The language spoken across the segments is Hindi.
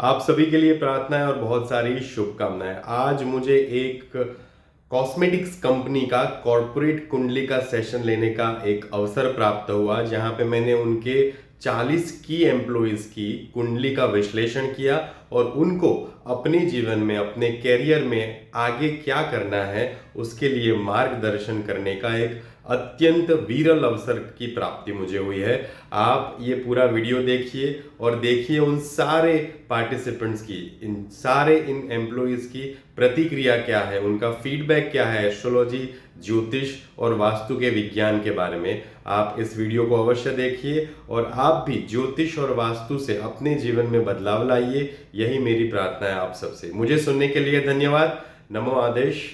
आप सभी के लिए प्रार्थनाएं और बहुत सारी शुभकामनाएं। आज मुझे एक कॉस्मेटिक्स कंपनी का कॉरपोरेट कुंडली का सेशन लेने का एक अवसर प्राप्त हुआ, जहां पे मैंने उनके 40 की एम्प्लॉइज की कुंडली का विश्लेषण किया और उनको अपने जीवन में, अपने कैरियर में आगे क्या करना है उसके लिए मार्गदर्शन करने का एक अत्यंत विरल अवसर की प्राप्ति मुझे हुई है। आप ये पूरा वीडियो देखिए और देखिए उन सारे पार्टिसिपेंट्स की, इन एम्प्लॉइज की प्रतिक्रिया क्या है, उनका फीडबैक क्या है एस्ट्रोलॉजी, ज्योतिष और वास्तु के विज्ञान के बारे में। आप इस वीडियो को अवश्य देखिए और आप भी ज्योतिष और वास्तु से अपने जीवन में बदलाव लाइए। यही मेरी प्रार्थना है आप सबसे। मुझे सुनने के लिए धन्यवाद। नमो आदेश।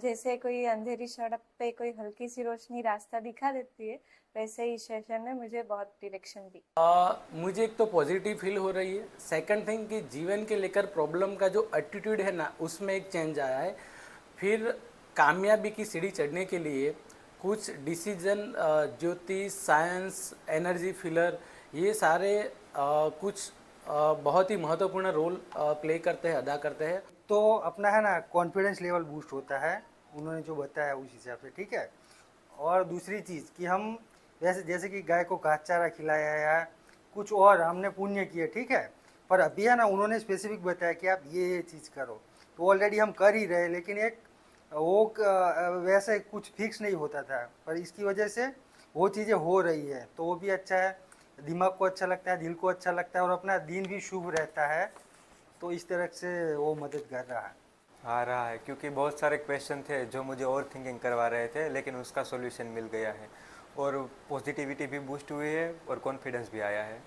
जैसे कोई अंधेरी सड़क पे कोई हल्की सी रोशनी रास्ता दिखा देती है, वैसे ही सेशन ने मुझे बहुत डायरेक्शन दी। मुझे एक तो पॉजिटिव फील हो रही है। सेकंड थिंग कि जीवन के लेकर प्रॉब्लम का जो एटीट्यूड है ना, उसमें एक चेंज आया है। फिर कामयाबी की सीढ़ी चढ़ने के लिए कुछ डिसीजन, ज्योतिष, साइंस, एनर्जी फिलर, ये सारे कुछ बहुत ही महत्वपूर्ण रोल प्ले करते हैं, अदा करते हैं। तो अपना है ना कॉन्फिडेंस लेवल बूस्ट होता है, उन्होंने जो बताया उस हिसाब से, ठीक है। और दूसरी चीज़ कि हम जैसे जैसे कि गाय को घास चारा खिलाया या कुछ और हमने पुण्य किए, ठीक है। पर अभी है ना उन्होंने स्पेसिफिक बताया कि आप ये चीज़ करो, तो ऑलरेडी हम कर ही रहे, लेकिन एक वो वैसे कुछ फिक्स नहीं होता था, पर इसकी वजह से वो चीज़ें हो रही है, तो वो भी अच्छा है। दिमाग को अच्छा लगता है, दिल को अच्छा लगता है और अपना दिन भी शुभ रहता है। तो इस तरह से वो मदद कर रहा है। आ रहा है क्योंकि बहुत सारे क्वेश्चन थे जो मुझे ओवर थिंकिंग करवा रहे थे, लेकिन उसका सॉल्यूशन मिल गया है और पॉजिटिविटी भी बूस्ट हुई है और कॉन्फिडेंस भी आया है।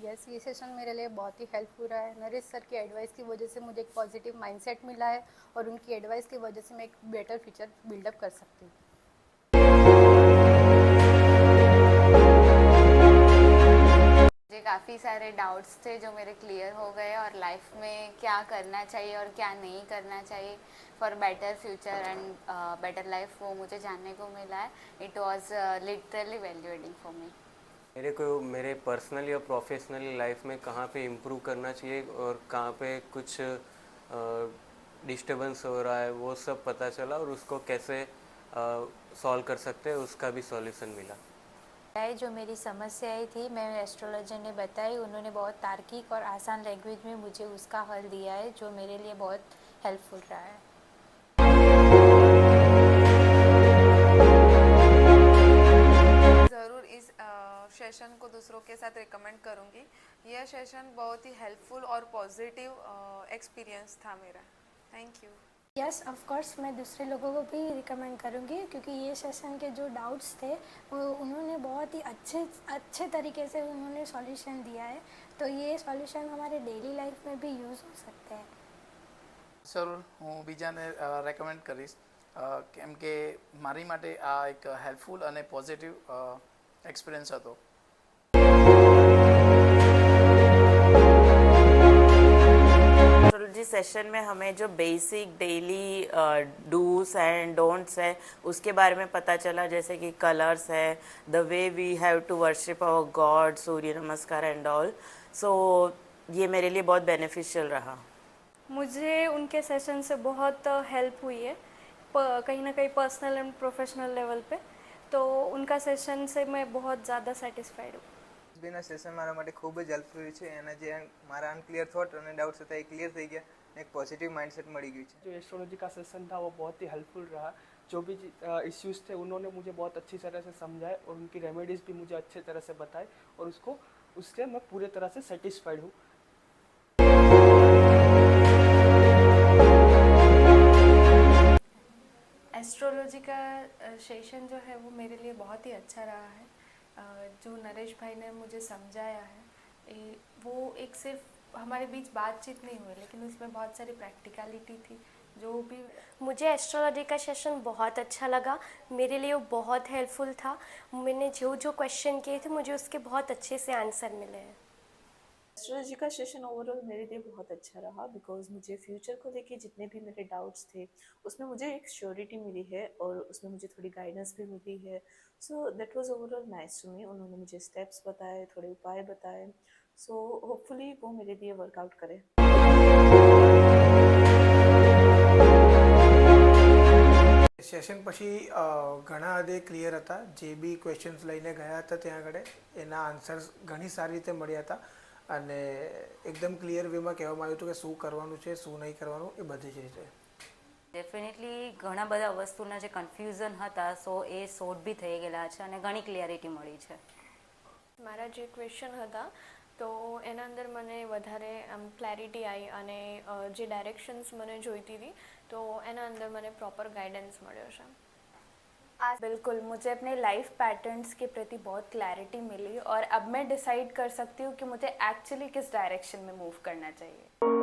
यस, ये सेशन मेरे लिए बहुत ही हेल्पफुल रहा है। नरेश सर की एडवाइस की वजह से मुझे एक पॉजिटिव माइंडसेट मिला है और उनकी एडवाइस की वजह से मैं एक बेटर फ्यूचर बिल्डअप कर सकती हूँ। मुझे काफ़ी सारे डाउट्स थे जो मेरे क्लियर हो गए, और लाइफ में क्या करना चाहिए और क्या नहीं करना चाहिए for better future and better life, वो मुझे जानने को मिला है। It was literally evaluating for me. मेरे को मेरे पर्सनली और प्रोफेशनली लाइफ में कहाँ पे इम्प्रूव करना चाहिए और कहाँ पे कुछ डिस्टर्बेंस हो रहा है, वो सब पता चला और उसको कैसे सॉल्व कर सकते हैं उसका भी सॉल्यूशन मिला। जो मेरी समस्याएं थी, मैं एस्ट्रोलॉजर ने बताई, उन्होंने बहुत तार्किक और आसान लैंग्वेज में मुझे उसका हल दिया है, जो मेरे लिए बहुत हेल्पफुल रहा है। ज़रूर इस सेशन को दूसरों के साथ रिकमेंड करूँगी। यह सेशन बहुत ही हेल्पफुल और पॉजिटिव एक्सपीरियंस था मेरा। Thank you. Yes, of course मैं दूसरे लोगों को भी रिकमेंड करूँगी, क्योंकि ये सेशन के जो डाउट्स थे वो उन्होंने बहुत ही अच्छे तरीके से उन्होंने सॉल्यूशन दिया है, तो ये सॉल्यूशन हमारे डेली लाइफ में भी यूज़ हो सकते हैं। જરૂર હું બીજાને રેકમેન્ડ કરીશ, કેમ કે મારી માટે આ એક હેલ્પફુલ અને પોઝિટિવ એક્સપિરિયન્સ હતો। एस्ट्रोलॉजी सेशन में हमें जो basic daily do's and don'ts है उसके बारे में पता चला, जैसे कि कलर्स है, the way we have to worship our god, Surya Namaskar and all. सो ये मेरे लिए बहुत बेनिफिशियल रहा। मुझे उनके सेशन से बहुत हेल्प हुई है, कहीं ना कहीं पर्सनल एंड प्रोफेशनल लेवल पे, तो उनका सेशन से मैं बहुत ज़्यादा સેટિસ્ફાઈડ हूँ। બેના સેશન મારા માટે ખૂબ જ હેલ્પફુલ છે, એના જે મારા અનક્લિયર થોટ અને डाउट्स હતા એ ક્લિયર થઈ ગયા, એક પॉजिटिव माइंडसेट મળી ગયું છે। जो एस्ट्रोलॉजी का सेशन था वो बहुत ही हेल्पफुल रहा। जो भी इश्यूज़ थे उन्होंने मुझे बहुत अच्छी तरह से समझाए और उनकी रेमेडीज़ भी मुझे अच्छे तरह से बताए, और उससे मैं पूरे तरह से सेटिस्फाइड हूँ। एस्ट्रोलॉजी का सेशन जो है वो मेरे लिए बहुत ही अच्छा रहा है। जो नरेश भाई ने मुझे समझाया है वो एक सिर्फ हमारे बीच बातचीत नहीं हुई, लेकिन उसमें बहुत सारी प्रैक्टिकलिटी थी जो भी। मुझे एस्ट्रोलॉजी का सेशन बहुत अच्छा लगा, मेरे लिए वो बहुत हेल्पफुल था। मैंने जो क्वेश्चन किए थे मुझे उसके बहुत अच्छे से आंसर मिले हैं। एस्ट्रोलॉजी का सेशन ओवरऑल मेरे लिए बहुत अच्छा रहा बिकॉज मुझे फ्यूचर को लेके जितने भी मेरे डाउट्स थे उसमें मुझे एक श्योरिटी मिली है और उसमें मुझे थोड़ी गाइडेंस भी मिली है. So that was overall nice to me. उन्होंने मुझे स्टेप्स बताए, थोड़े उपाय बताए. सो होपफुली वो मेरे लिए वर्कआउट करे. સેશન પછી ઘણા હદે ક્લિયર હતા. જે બી ક્વેશ્ચન્સ લઈને ગયા હતા ત્યાં આગળ એના આન્સર્સ ઘણી સારી રીતે મળ્યા હતા અને એકદમ ક્લિયર વેમાં કહેવામાં આવ્યું હતું કે શું કરવાનું છે શું નહીં કરવાનું એ બધી જ રીતે. ડેફિનેટલી ઘણા બધા વસ્તુના જે કન્ફ્યુઝન હતા સો એ સોર્ટ બી થઈ ગયેલા છે અને ઘણી ક્લિયરિટી મળી છે. મારા જે ક્વેશ્ચન હતા તો એના અંદર મને વધારે આમ ક્લેરિટી આવી અને જે ડાયરેક્શન્સ મને જોઈતી હતી तो एना अंदर मैंने प्रॉपर गाइडेंस मिलो है. बिल्कुल, मुझे अपने लाइफ पैटर्न्स के प्रति बहुत क्लैरिटी मिली और अब मैं डिसाइड कर सकती हूँ कि मुझे एक्चुअली किस डायरेक्शन में मूव करना चाहिए.